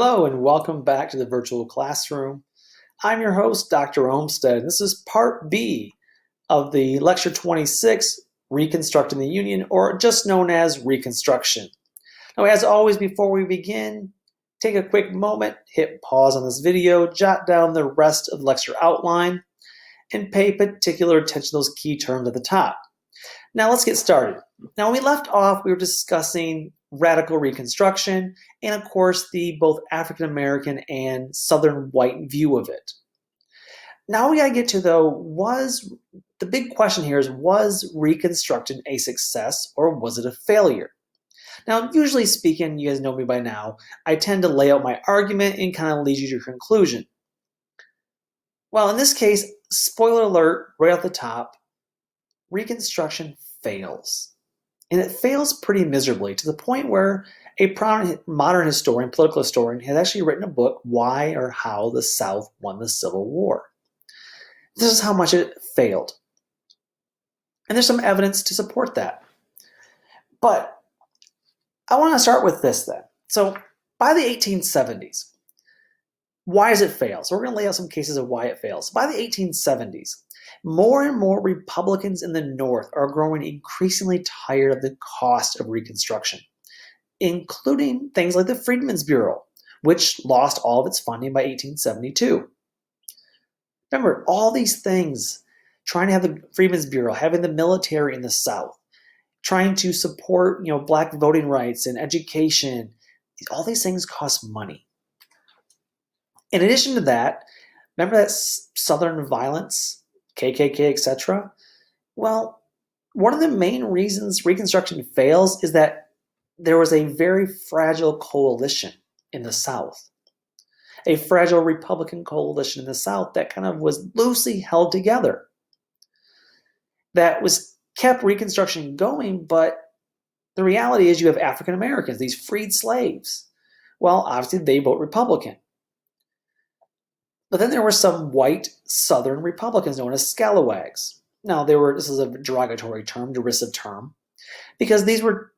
Hello and welcome back to the virtual classroom. I'm your host, Dr. Olmsted. This is part B of the lecture 26, Reconstructing the Union, or just known as Reconstruction. Now, as always, before we begin, take a quick moment, hit pause on this video, jot down the rest of the lecture outline, and pay particular attention to those key terms at the top. Now let's get started. Now, when we left off, we were discussing radical Reconstruction and, of course, the both African American and Southern white view of it. Now we got to get to, though, the big question here is, was Reconstruction a success or was it a failure? Now, usually speaking, you guys know me by now, I tend to lay out my argument and kind of lead you to your conclusion. Well, in this case, spoiler alert right off the top, Reconstruction fails. And it fails pretty miserably to the point where a prominent modern historian, political historian, has actually written a book, Why or How the South Won the Civil War. This is how much it failed. And there's some evidence to support that. But I want to start with this then. So by the 1870s, why does it fail? So we're going to lay out some cases of why it fails. By the 1870s, more and more Republicans in the North are growing increasingly tired of the cost of Reconstruction, including things like the Freedmen's Bureau, which lost all of its funding by 1872. Remember, all these things, trying to have the Freedmen's Bureau, having the military in the South, trying to support, black voting rights and education, all these things cost money. In addition to that, remember that Southern violence, KKK, etc.? Well, one of the main reasons Reconstruction fails is that there was a very fragile coalition in the South, a fragile Republican coalition in the South that kind of was loosely held together, that kept Reconstruction going, but the reality is you have African Americans, these freed slaves. Well, obviously they vote Republican. But then there were some white Southern Republicans known as scalawags. Now, this is a derogatory term, derisive term, because these were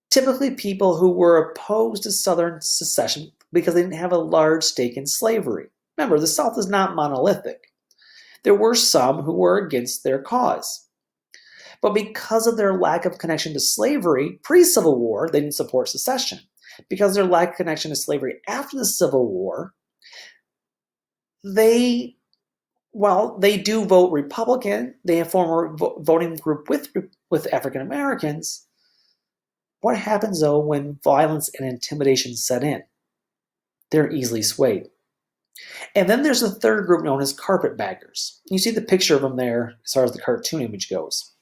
typically people who were opposed to Southern secession because they didn't have a large stake in slavery. Remember, the South is not monolithic. There were some who were against their cause. But because of their lack of connection to slavery pre-Civil War, they didn't support secession. Because of their lack of connection to slavery after the Civil War, they do vote Republican. They form a voting group with African Americans. What happens, though, when violence and intimidation set in? They're easily swayed. And then there's a third group known as carpetbaggers. You see the picture of them there as far as the cartoon image goes.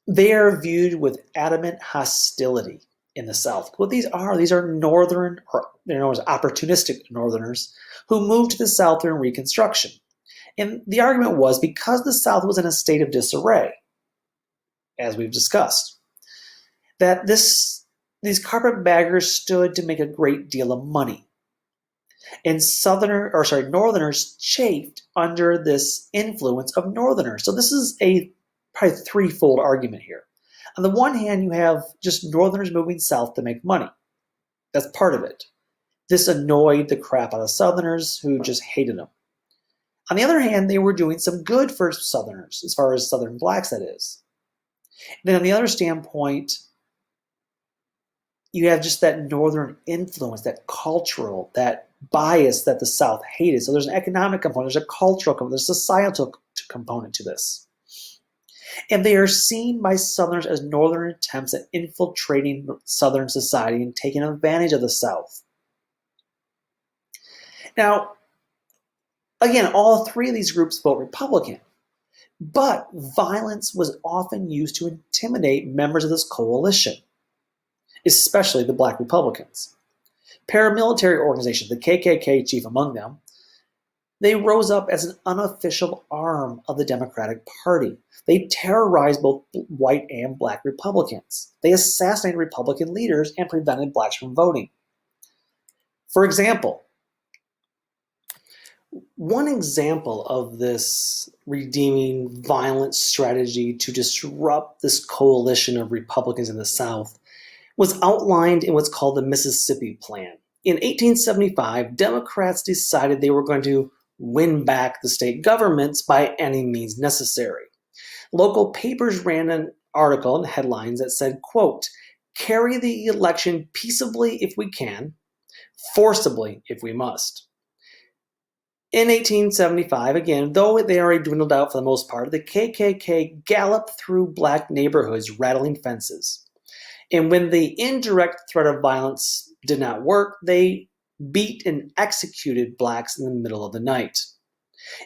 They are viewed with adamant hostility in the South. What these are northern, or they're known as opportunistic Northerners, who moved to the South during Reconstruction. And the argument was because the South was in a state of disarray, as we've discussed, that these carpetbaggers stood to make a great deal of money. And Northerners chafed under this influence of Northerners. So this is a probably threefold argument here. On the one hand, you have just Northerners moving south to make money. That's part of it. This annoyed the crap out of Southerners who just hated them. On the other hand, they were doing some good for Southerners, as far as Southern blacks, that is. And then on the other standpoint, you have just that Northern influence, that cultural, that bias that the South hated. So there's an economic component, there's a cultural component, there's a societal component to this. And they are seen by Southerners as Northern attempts at infiltrating Southern society and taking advantage of the South. Now, again, all three of these groups vote Republican, but violence was often used to intimidate members of this coalition, especially the Black Republicans. Paramilitary organizations, the KKK chief among them, they rose up as an unofficial arm of the Democratic Party. They terrorized both white and Black Republicans. They assassinated Republican leaders and prevented blacks from voting. For example, one example of this redeeming violent strategy to disrupt this coalition of Republicans in the South was outlined in what's called the Mississippi Plan. In 1875, Democrats decided they were going to win back the state governments by any means necessary. Local papers ran an article and headlines that said, quote, "Carry the election peaceably if we can, forcibly if we must." In 1875, again, though they already dwindled out for the most part, the KKK galloped through black neighborhoods rattling fences. And when the indirect threat of violence did not work, they beat and executed blacks in the middle of the night.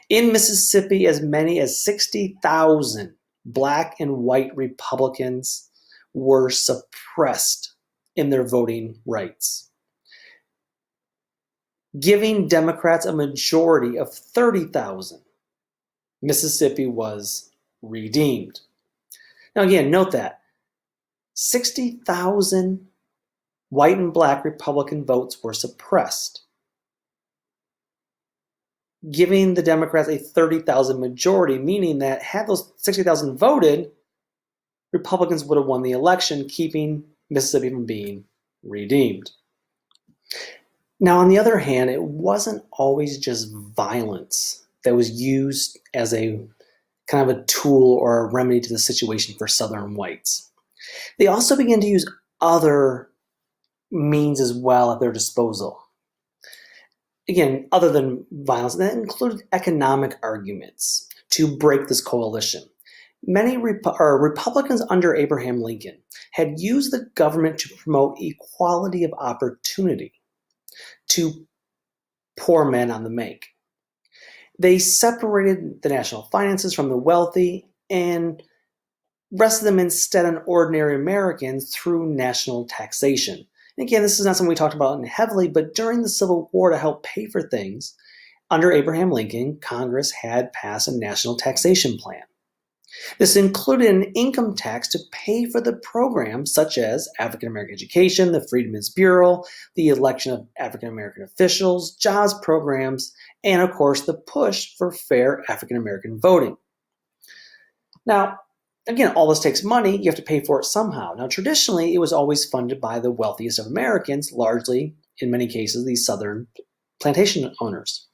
In Mississippi, as many as 60,000 black and white Republicans were suppressed in their voting rights, giving Democrats a majority of 30,000. Mississippi was redeemed. Now again, note that 60,000 white and black Republican votes were suppressed, giving the Democrats a 30,000 majority, meaning that had those 60,000 voted, Republicans would have won the election, keeping Mississippi from being redeemed. Now, on the other hand, it wasn't always just violence that was used as a kind of a tool or a remedy to the situation for Southern whites. They also began to use other means as well at their disposal. Again, other than violence, and that included economic arguments to break this coalition. Many Republicans under Abraham Lincoln had used the government to promote equality of opportunity to poor men on the make. They separated the national finances from the wealthy and rested them instead on ordinary Americans through national taxation. And again, this is not something we talked about heavily, but during the Civil War, to help pay for things, under Abraham Lincoln, Congress had passed a national taxation plan. This included an income tax to pay for the programs such as African American education, the Freedmen's Bureau, the election of African American officials, jobs programs, and of course the push for fair African American voting. Now, again, all this takes money. You have to pay for it somehow. Now, traditionally, it was always funded by the wealthiest of Americans, largely, in many cases, these Southern plantation owners.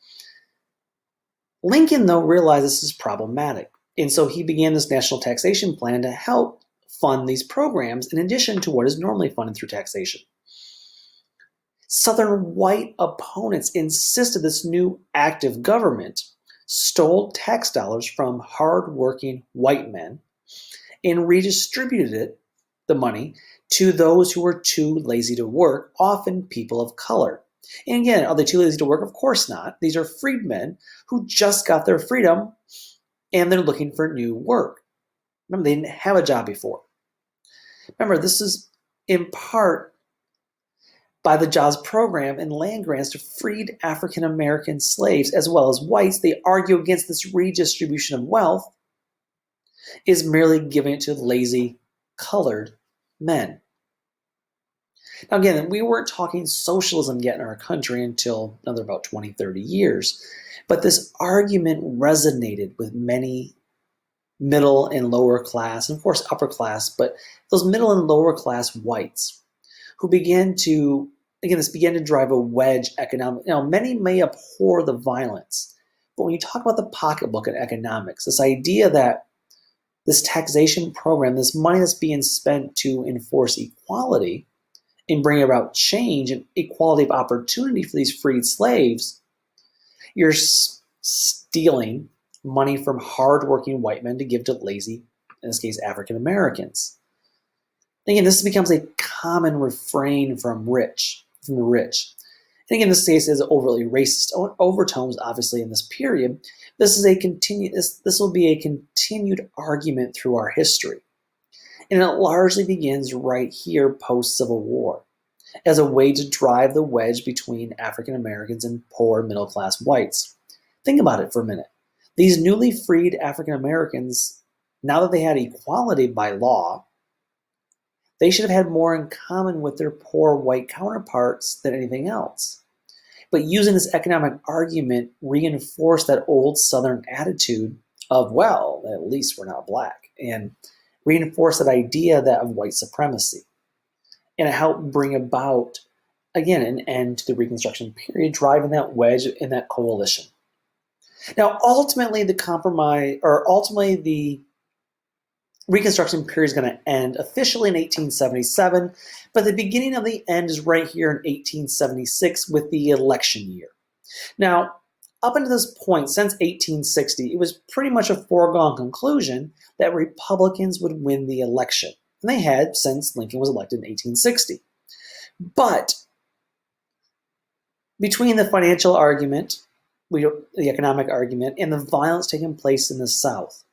Lincoln, though, realized this is problematic. And so he began this national taxation plan to help fund these programs in addition to what is normally funded through taxation. Southern white opponents insisted this new active government stole tax dollars from hardworking white men and redistributed the money to those who were too lazy to work, often people of color. And again, are they too lazy to work? Of course not. These are freedmen who just got their freedom and they're looking for new work. Remember, they didn't have a job before. Remember, this is in part by the jobs program and land grants to freed African American slaves as well as whites. They argue against this redistribution of wealth is merely giving it to lazy colored men. Now again, we weren't talking socialism yet in our country until another about 20, 30 years. But this argument resonated with many middle and lower class, and of course upper class, but those middle and lower class whites who began to, again, this began to drive a wedge economic. Now, many may abhor the violence, but when you talk about the pocketbook in economics, this idea that this taxation program, this money that's being spent to enforce equality and bring about change and equality of opportunity for these freed slaves, you're stealing money from hardworking white men to give to lazy, in this case, African Americans. Again, this becomes a common refrain from the rich. And again, this case is overtly racist overtones, obviously, in this period. This will be a continued argument through our history. And it largely begins right here post-Civil War as a way to drive the wedge between African Americans and poor middle-class whites. Think about it for a minute. These newly freed African Americans, now that they had equality by law, they should have had more in common with their poor white counterparts than anything else. But using this economic argument reinforced that old Southern attitude of, well, at least we're not black, and reinforced that idea of white supremacy. and it helped bring about, again, an end to the Reconstruction period, driving that wedge in that coalition. Now, ultimately, the Reconstruction period is going to end officially in 1877, but the beginning of the end is right here in 1876 with the election year. Now, up until this point, since 1860, it was pretty much a foregone conclusion that Republicans would win the election. And they had since Lincoln was elected in 1860. But between the financial argument, the economic argument, and the violence taking place in the South,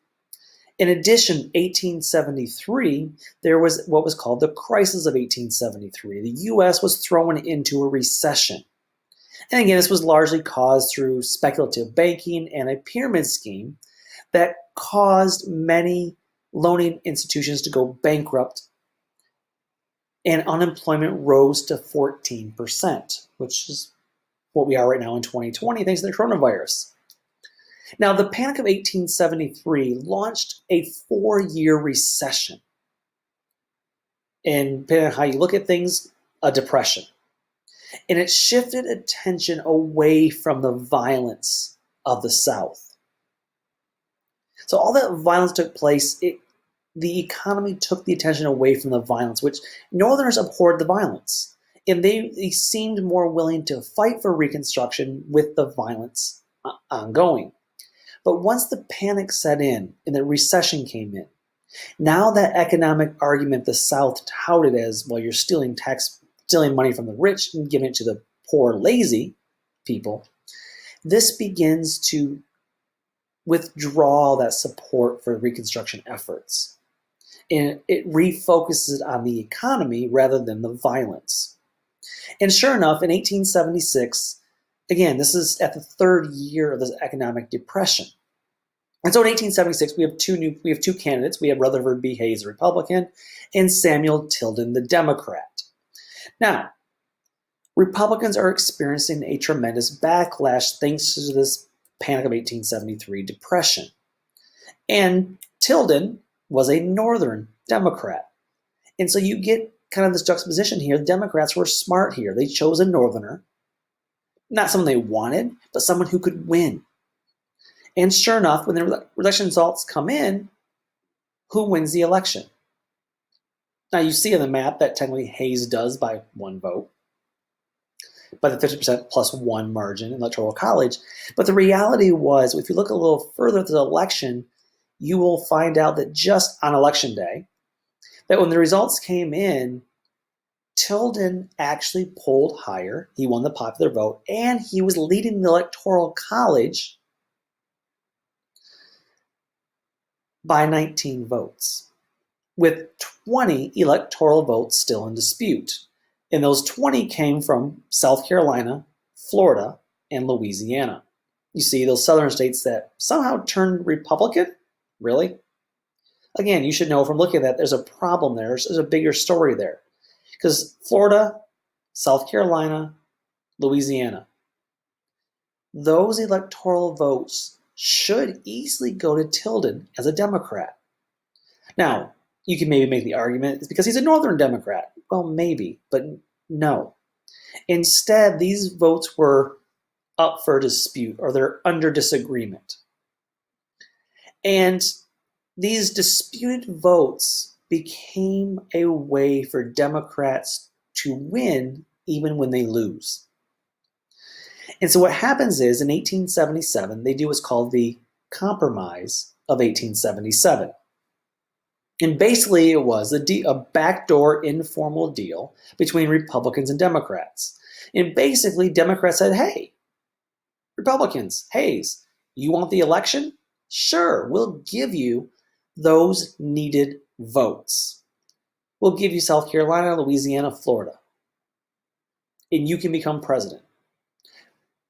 in addition, 1873, there was what was called the Crisis of 1873. The U.S. was thrown into a recession. And again, this was largely caused through speculative banking and a pyramid scheme that caused many loaning institutions to go bankrupt, and unemployment rose to 14%, which is what we are right now in 2020 thanks to the coronavirus. Now, the Panic of 1873 launched a 4-year recession. And depending on how you look at things, a depression. And it shifted attention away from the violence of the South. So all that violence took place, the economy took the attention away from the violence, which Northerners abhorred the violence. And they seemed more willing to fight for Reconstruction with the violence ongoing. But once the panic set in and the recession came in, now that economic argument the South touted as, well, you're stealing money from the rich and giving it to the poor, lazy people, this begins to withdraw that support for Reconstruction efforts. And it refocuses on the economy rather than the violence. And sure enough, in 1876, again, this is at the 3rd year of this economic depression. And so in 1876, we have two candidates. We have Rutherford B. Hayes, the Republican, and Samuel Tilden, the Democrat. Now, Republicans are experiencing a tremendous backlash thanks to this Panic of 1873 depression. And Tilden was a Northern Democrat. And so you get kind of this juxtaposition here. The Democrats were smart here. They chose a Northerner, not someone they wanted, but someone who could win. And sure enough, when the election results come in, who wins the election? Now you see on the map that technically Hayes does by 1 vote, by the 50% plus 1 margin in the Electoral College. But the reality was, if you look a little further at the election, you will find out that just on election day, that when the results came in, Tilden actually polled higher. He won the popular vote, and he was leading the Electoral College by 19 votes, with 20 electoral votes still in dispute. And those 20 came from South Carolina, Florida, and Louisiana. You see, those southern states that somehow turned Republican? Really? Again, you should know from looking at that, there's a problem there. There's a bigger story there. Because Florida, South Carolina, Louisiana, those electoral votes should easily go to Tilden as a Democrat. Now, you can maybe make the argument it's because he's a Northern Democrat. Well, maybe, but no. Instead, these votes were up for dispute, or they're under disagreement. And these disputed votes became a way for Democrats to win even when they lose. And so what happens is, in 1877, they do what's called the Compromise of 1877. And basically it was a backdoor informal deal between Republicans and Democrats. And basically Democrats said, hey, Republicans, Hayes, you want the election? Sure, we'll give you those needed votes. We'll give you South Carolina, Louisiana, Florida. And you can become president.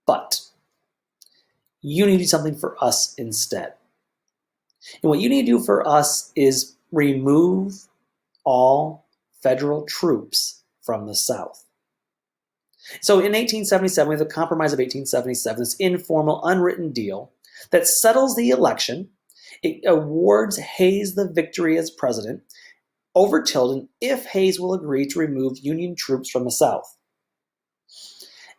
But you need to do something for us instead. And what you need to do for us is remove all federal troops from the South. So in 1877, we have the Compromise of 1877, this informal, unwritten deal that settles the election. It awards Hayes the victory as president. over Tilden if Hayes will agree to remove Union troops from the South.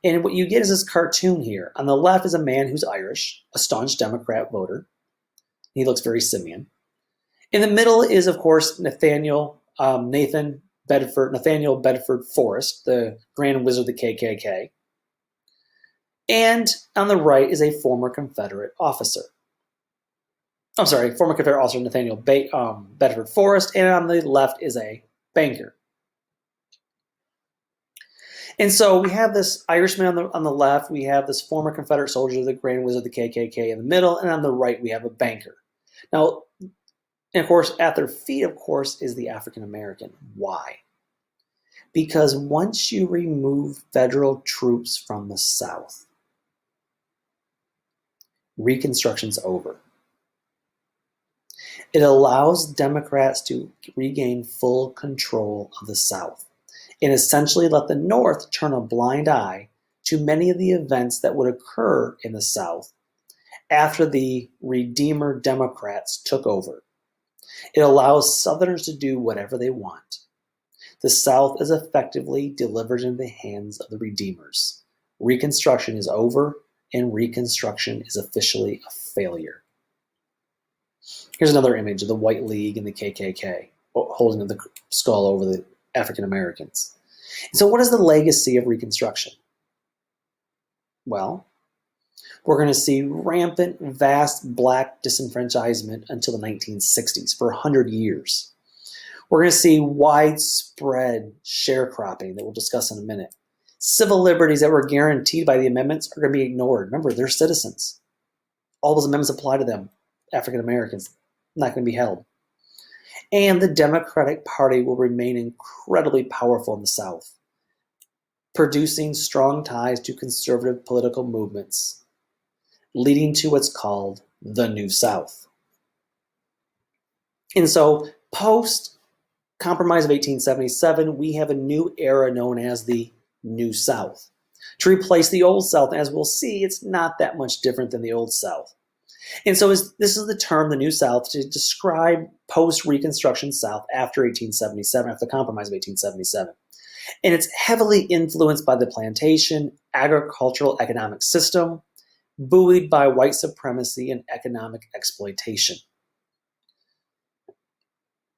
And what you get is this cartoon here. On the left is a man who's Irish, a staunch Democrat voter. He looks very simian. In the middle is, of course, Nathaniel Bedford Forrest, the Grand Wizard of the KKK. And on the right is a former Confederate officer. I'm sorry, former Confederate officer Nathaniel Bedford Forrest, and on the left is a banker. And so we have this Irishman on the left, we have this former Confederate soldier, the Grand Wizard of the KKK in the middle, and on the right we have a banker. Now, and of course, at their feet, of course, is the African American. Why? Because once you remove federal troops from the South, Reconstruction's over. It allows Democrats to regain full control of the South and essentially let the North turn a blind eye to many of the events that would occur in the South after the Redeemer Democrats took over. It allows Southerners to do whatever they want. The South is effectively delivered into the hands of the Redeemers. Reconstruction is over, and Reconstruction is officially a failure. Here's another image of the White League and the KKK holding the skull over the African Americans. So what is the legacy of Reconstruction? Well, we're going to see rampant, vast black disenfranchisement until the 1960s, for 100 years. We're going to see widespread sharecropping that we'll discuss in a minute. Civil liberties that were guaranteed by the amendments are going to be ignored. Remember, they're citizens. All those amendments apply to them. African Americans, not going to be held. And the Democratic Party will remain incredibly powerful in the South, producing strong ties to conservative political movements, leading to what's called the New South. And so, post-Compromise of 1877, we have a new era known as the New South, to replace the Old South. As we'll see, it's not that much different than the Old South. And so this is the term, the New South, to describe post-Reconstruction South after 1877, after the Compromise of 1877. And it's heavily influenced by the plantation, agricultural economic system, buoyed by white supremacy and economic exploitation.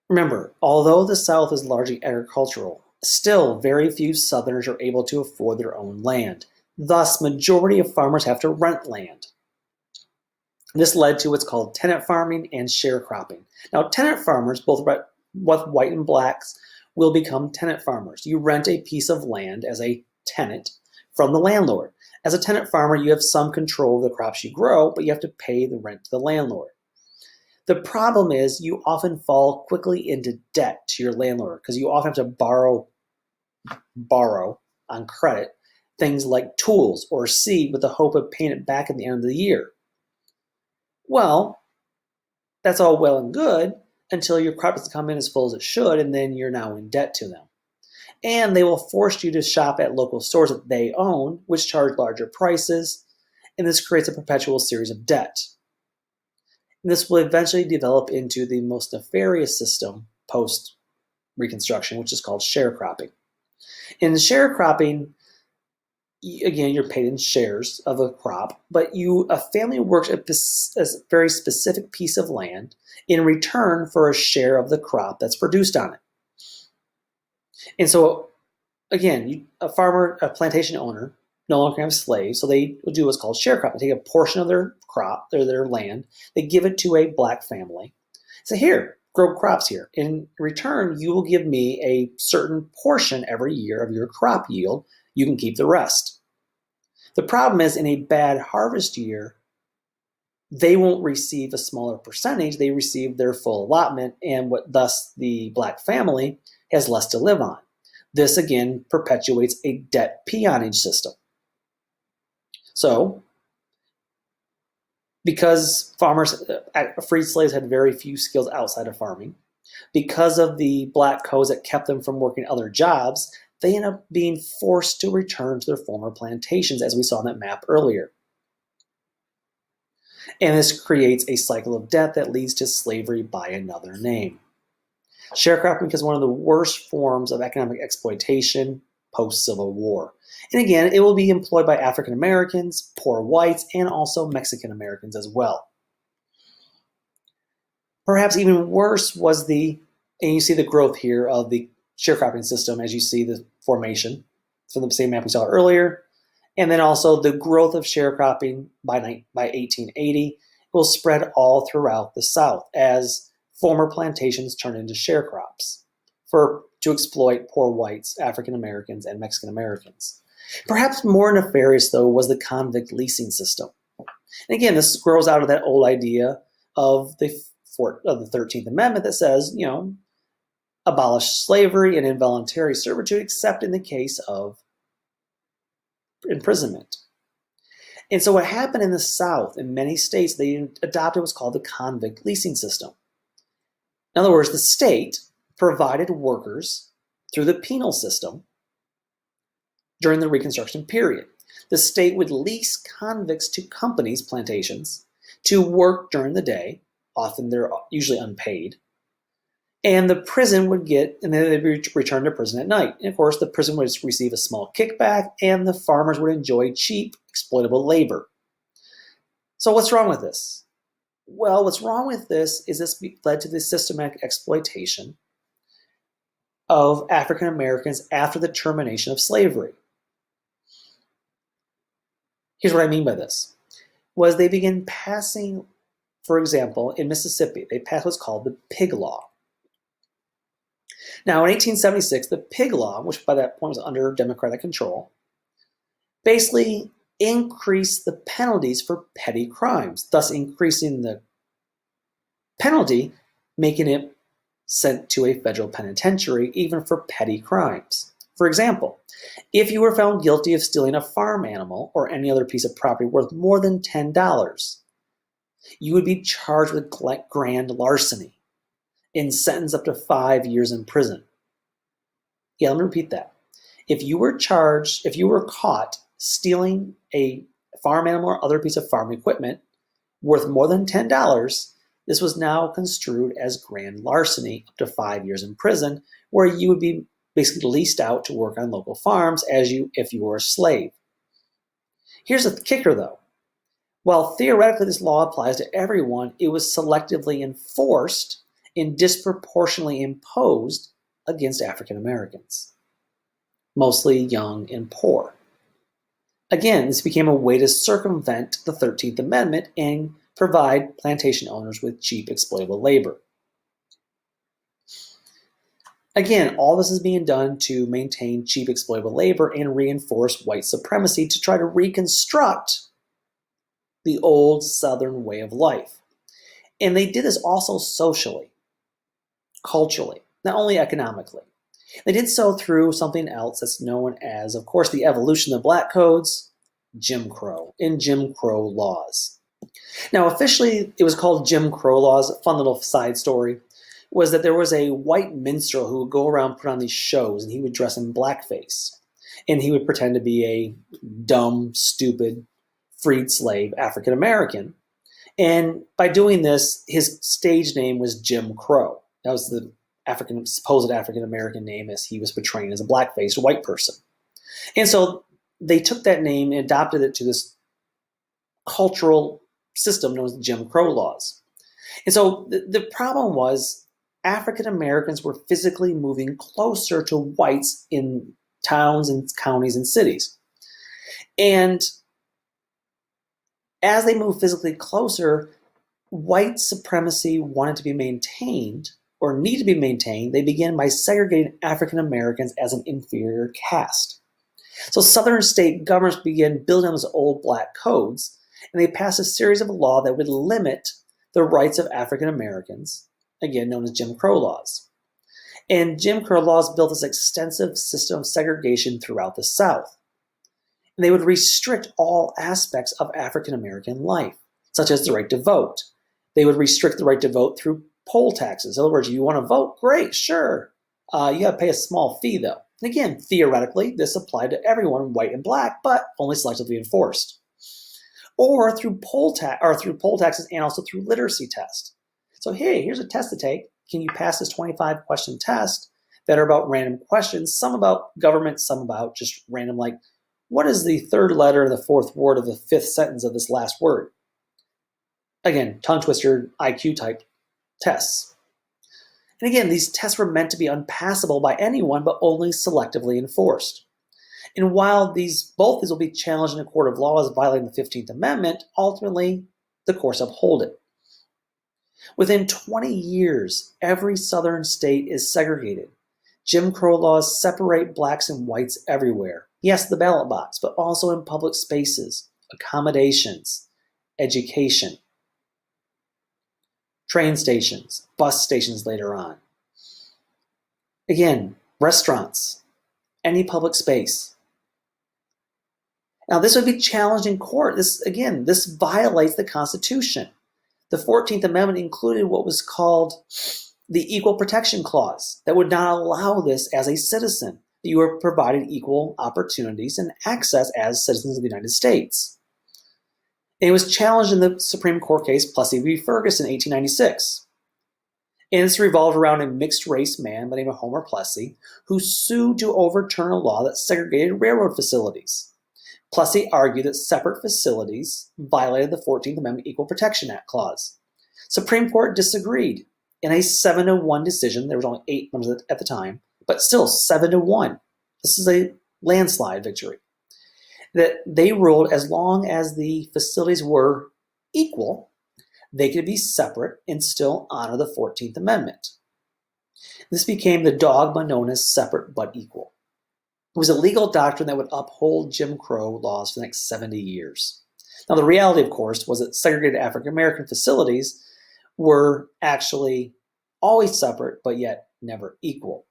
Remember, although the South is largely agricultural, still very few Southerners are able to afford their own land. Thus, majority of farmers have to rent land. This led to what's called tenant farming and sharecropping. Now, tenant farmers, both white and blacks, will become tenant farmers. You rent a piece of land as a tenant from the landlord. As a tenant farmer, you have some control of the crops you grow, but you have to pay the rent to the landlord. The problem is you often fall quickly into debt to your landlord because you often have to borrow on credit things like tools or seed with the hope of paying it back at the end of the year. Well, that's all well and good until your crop doesn't come in as full as it should, and then you're now in debt to them. And they will force you to shop at local stores that they own, which charge larger prices, and this creates a perpetual series of debt. And this will eventually develop into the most nefarious system post-Reconstruction, which is called sharecropping. In sharecropping, again, you're paid in shares of a crop, but a family works a very specific piece of land in return for a share of the crop that's produced on it. And so, again, a plantation owner, no longer have slaves, so they will do what's called sharecropping. They take a portion of their crop, their land, they give it to a black family. Say, here, grow crops here. In return, you will give me a certain portion every year of your crop yield. You can keep the rest. The problem is, in a bad harvest year, they won't receive a smaller percentage. They receive their full allotment, and thus the black family has less to live on. This, again, perpetuates a debt peonage system. So, because freed slaves had very few skills outside of farming, because of the black codes that kept them from working other jobs, they end up being forced to return to their former plantations, as we saw on that map earlier. And this creates a cycle of debt that leads to slavery by another name. Sharecropping is one of the worst forms of economic exploitation post-Civil War. And again, it will be employed by African Americans, poor whites, and also Mexican Americans as well. Perhaps even worse was and you see the growth here of the sharecropping system as you see the formation from the same map we saw earlier. And then also the growth of sharecropping by 1880 will spread all throughout the South as former plantations turn into sharecrops to exploit poor whites, African Americans, and Mexican Americans. Perhaps more nefarious, though, was the convict leasing system. And again, this grows out of that old idea of the 13th Amendment that says, abolish slavery and involuntary servitude except in the case of imprisonment. And so what happened in the South, in many states, they adopted what's called the convict leasing system. In other words, the state provided workers through the penal system during the Reconstruction period. The state would lease convicts to companies, plantations, to work during the day. Often they're usually unpaid. And the prison would and then they'd return to prison at night. And of course, the prison would receive a small kickback, and the farmers would enjoy cheap, exploitable labor. So what's wrong with this? Well, what's wrong with this is this led to the systematic exploitation of African Americans after the termination of slavery. Here's what I mean by this. Was they began passing, for example, in Mississippi, they passed what's called the Pig Law. Now, in 1876, the Pig Law, which by that point was under Democratic control, basically increased the penalties for petty crimes, thus increasing the penalty, making it sent to a federal penitentiary even for petty crimes. For example, if you were found guilty of stealing a farm animal or any other piece of property worth more than $10, you would be charged with grand larceny and sentenced up to 5 years in prison. Yeah, let me repeat that. If you were caught stealing a farm animal or other piece of farm equipment worth more than $10, this was now construed as grand larceny, up to 5 years in prison, where you would be basically leased out to work on local farms if you were a slave. Here's the kicker, though. While theoretically this law applies to everyone, it was selectively enforced and disproportionately imposed against African Americans, mostly young and poor. Again, this became a way to circumvent the 13th Amendment and provide plantation owners with cheap, exploitable labor. Again, all this is being done to maintain cheap, exploitable labor and reinforce white supremacy to try to reconstruct the old Southern way of life. And they did this also socially, culturally, not only economically. They did so through something else that's known as, of course, the evolution of black codes, Jim Crow, and Jim Crow laws. Now, officially, it was called Jim Crow laws. A fun little side story was that there was a white minstrel who would go around put on these shows, and he would dress in blackface. And he would pretend to be a dumb, stupid, freed slave African American. And by doing this, his stage name was Jim Crow. That was the supposed African American name as he was portraying as a black-faced white person. And so they took that name and adopted it to this cultural system known as the Jim Crow laws. And so the problem was African Americans were physically moving closer to whites in towns and counties and cities. And as they moved physically closer, white supremacy wanted to be maintained or needed to be maintained. They began by segregating African Americans as an inferior caste. So Southern state governments began building on those old black codes, and they passed a series of laws that would limit the rights of African Americans, again known as Jim Crow laws. And Jim Crow laws built this extensive system of segregation throughout the South. And they would restrict all aspects of African American life, such as the right to vote. They would restrict the right to vote through poll taxes. In other words, you want to vote? Great, sure. You got to pay a small fee, though. And again, theoretically, this applied to everyone, white and black, but only selectively enforced. Or through poll taxes and also through literacy tests. So hey, here's a test to take. can you pass this 25 question test that are about random questions, some about government, some about just random, like, what is the third letter of the fourth word of the fifth sentence of this last word? Again, tongue twister, IQ type tests. And again, these tests were meant to be unpassable by anyone, but only selectively enforced. And while both these will be challenged in a court of law as violating the 15th Amendment, ultimately the courts uphold it. Within 20 years, every southern state is segregated. Jim Crow laws separate blacks and whites everywhere. Yes, the ballot box, but also in public spaces, accommodations, education, train stations, bus stations later on. Again, restaurants, any public space. Now, this would be challenged in court. This violates the Constitution. The 14th Amendment included what was called the Equal Protection Clause that would not allow this as a citizen. You are provided equal opportunities and access as citizens of the United States. And it was challenged in the Supreme Court case Plessy v. Ferguson in 1896. And this revolved around a mixed-race man by the name of Homer Plessy who sued to overturn a law that segregated railroad facilities. Plessy argued that separate facilities violated the 14th Amendment Equal Protection Act clause. Supreme Court disagreed in a 7-1 decision. There was only 8 members at the time, but still 7-1. This is a landslide victory. That they ruled as long as the facilities were equal, they could be separate and still honor the 14th Amendment. This became the dogma known as separate but equal. It was a legal doctrine that would uphold Jim Crow laws for the next 70 years. Now, the reality, of course, was that segregated African American facilities were actually always separate, but yet never equal.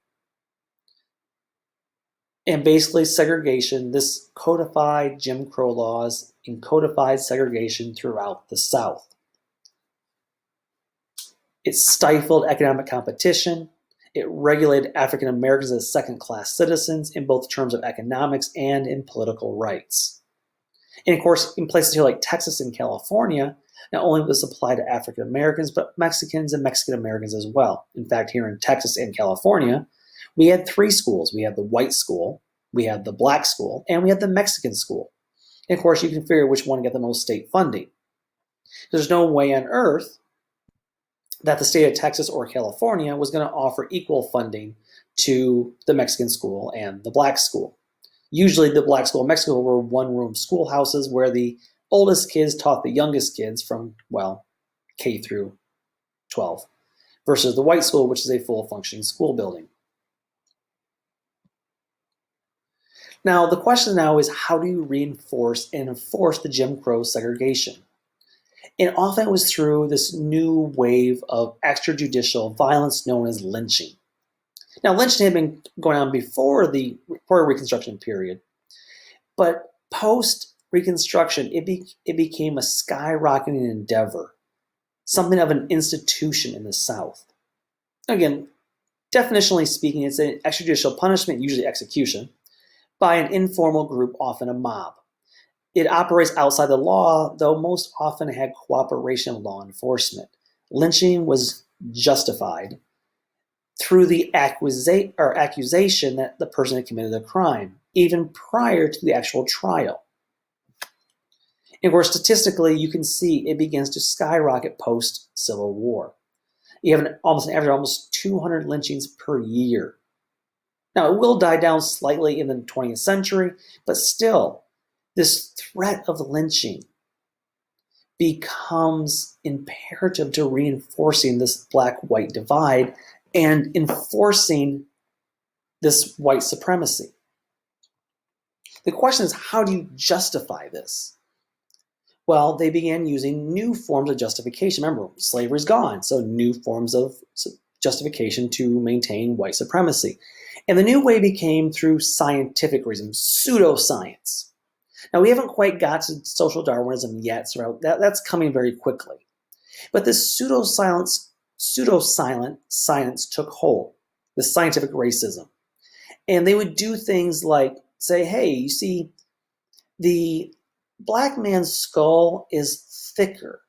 And basically, segregation, this codified Jim Crow laws and codified segregation throughout the South. It stifled economic competition. It regulated African Americans as second-class citizens in both terms of economics and in political rights. And of course, in places here like Texas and California, not only was this applied to African Americans, but Mexicans and Mexican Americans as well. In fact, here in Texas and California, we had 3 schools. We had the white school, we had the black school, and we had the Mexican school. And of course, you can figure which one got the most state funding. There's no way on earth that the state of Texas or California was going to offer equal funding to the Mexican school and the black school. Usually the black school and Mexican school were one-room schoolhouses where the oldest kids taught the youngest kids from, well, K through 12, versus the white school, which is a full functioning school building. Now, the question now is, how do you reinforce and enforce the Jim Crow segregation? And often it was through this new wave of extrajudicial violence known as lynching. Now, lynching had been going on before the Reconstruction period, but post-Reconstruction, it became a skyrocketing endeavor, something of an institution in the South. Again, definitionally speaking, it's an extrajudicial punishment, usually execution, by an informal group, often a mob. It operates outside the law, though most often had cooperation of law enforcement. Lynching was justified through the accusation that the person had committed a crime, even prior to the actual trial. And of course, statistically, you can see it begins to skyrocket post-Civil War. You have an average of almost 200 lynchings per year. Now, it will die down slightly in the 20th century, but still, this threat of lynching becomes imperative to reinforcing this black-white divide and enforcing this white supremacy. The question is, how do you justify this? Well, they began using new forms of justification. Remember, slavery's gone, so new forms of justification to maintain white supremacy. And the new way became through scientific reasons, pseudoscience. Now, we haven't quite got to social Darwinism yet, so that's coming very quickly. But this pseudoscience took hold, the scientific racism. And they would do things like say, hey, you see, the black man's skull is thicker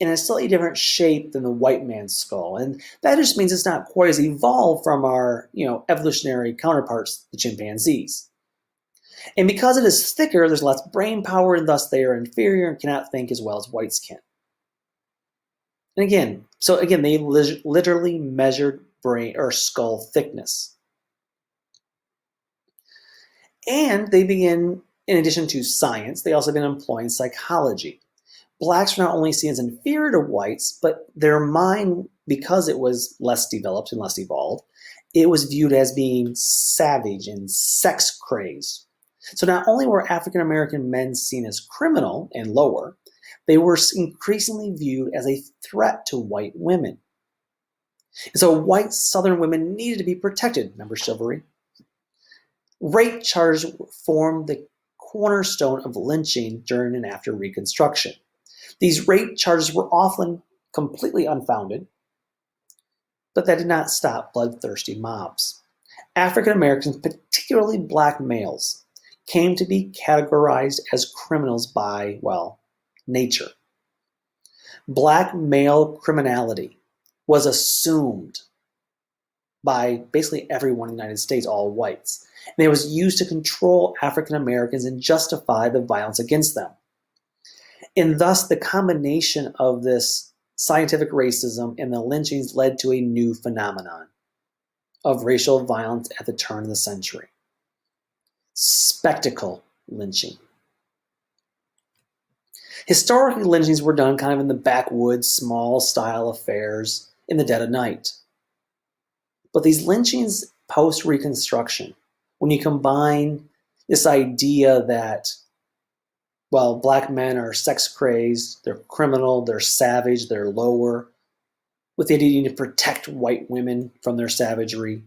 in a slightly different shape than the white man's skull. And that just means it's not quite as evolved from our, evolutionary counterparts, the chimpanzees. And because it is thicker, there's less brain power, and thus they are inferior and cannot think as well as whites can. And again, they literally measured brain or skull thickness. And they begin, in addition to science, they also begin employing psychology. Blacks were not only seen as inferior to whites, but their mind, because it was less developed and less evolved, it was viewed as being savage and sex crazed. So not only were African American men seen as criminal and lower, they were increasingly viewed as a threat to white women. And so white Southern women needed to be protected. Remember chivalry? Rape charges formed the cornerstone of lynching during and after Reconstruction. These rape charges were often completely unfounded, but that did not stop bloodthirsty mobs. African Americans, particularly black males, came to be categorized as criminals by, nature. Black male criminality was assumed by basically everyone in the United States, all whites. And it was used to control African Americans and justify the violence against them. And thus, the combination of this scientific racism and the lynchings led to a new phenomenon of racial violence at the turn of the century. Spectacle lynching. Historically, lynchings were done kind of in the backwoods, small style affairs in the dead of night. But these lynchings post-Reconstruction, when you combine this idea that, black men are sex crazed, they're criminal, they're savage, they're lower, with the idea you need to protect white women from their savagery,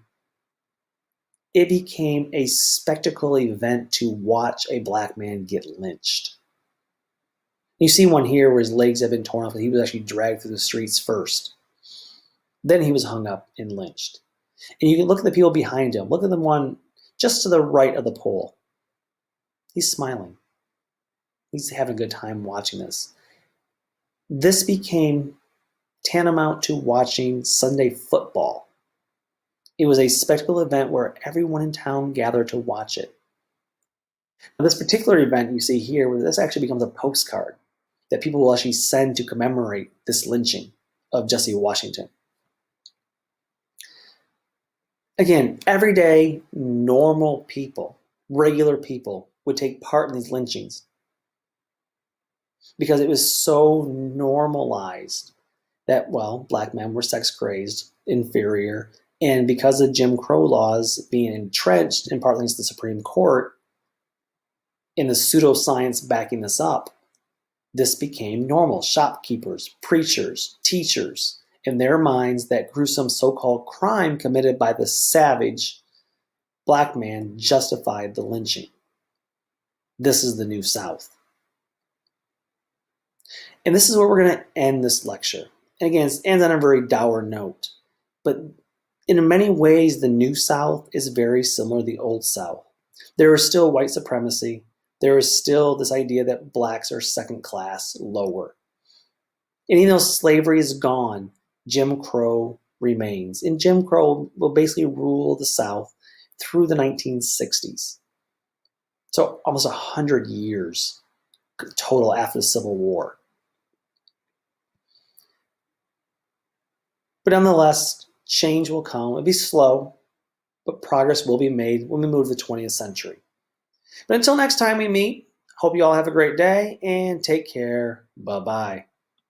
it became a spectacle event to watch a black man get lynched. You see one here where his legs have been torn off, and he was actually dragged through the streets first. Then he was hung up and lynched. And you can look at the people behind him. Look at the one just to the right of the pole. He's smiling. He's having a good time watching this. This became tantamount to watching Sunday football. It was a spectacle event where everyone in town gathered to watch it. Now, this particular event you see here, where this actually becomes a postcard that people will actually send to commemorate this lynching of Jesse Washington. Again, everyday, normal people, regular people, would take part in these lynchings because it was so normalized that, black men were sex crazed, inferior, and because of Jim Crow laws being entrenched in partly into the Supreme Court, in the pseudoscience backing this up, this became normal. Shopkeepers, preachers, teachers, in their minds, that gruesome so-called crime committed by the savage black man justified the lynching. This is the New South. And this is where we're going to end this lecture. And again, it ends on a very dour note. But in many ways, the New South is very similar to the Old South. There is still white supremacy. There is still this idea that blacks are second class, lower. And even though slavery is gone, Jim Crow remains. And Jim Crow will basically rule the South through the 1960s. So almost 100 years total after the Civil War. But nonetheless, change will come. It'll be slow, but progress will be made when we move to the 20th century. But until next time we meet, hope you all have a great day and take care. Bye-bye.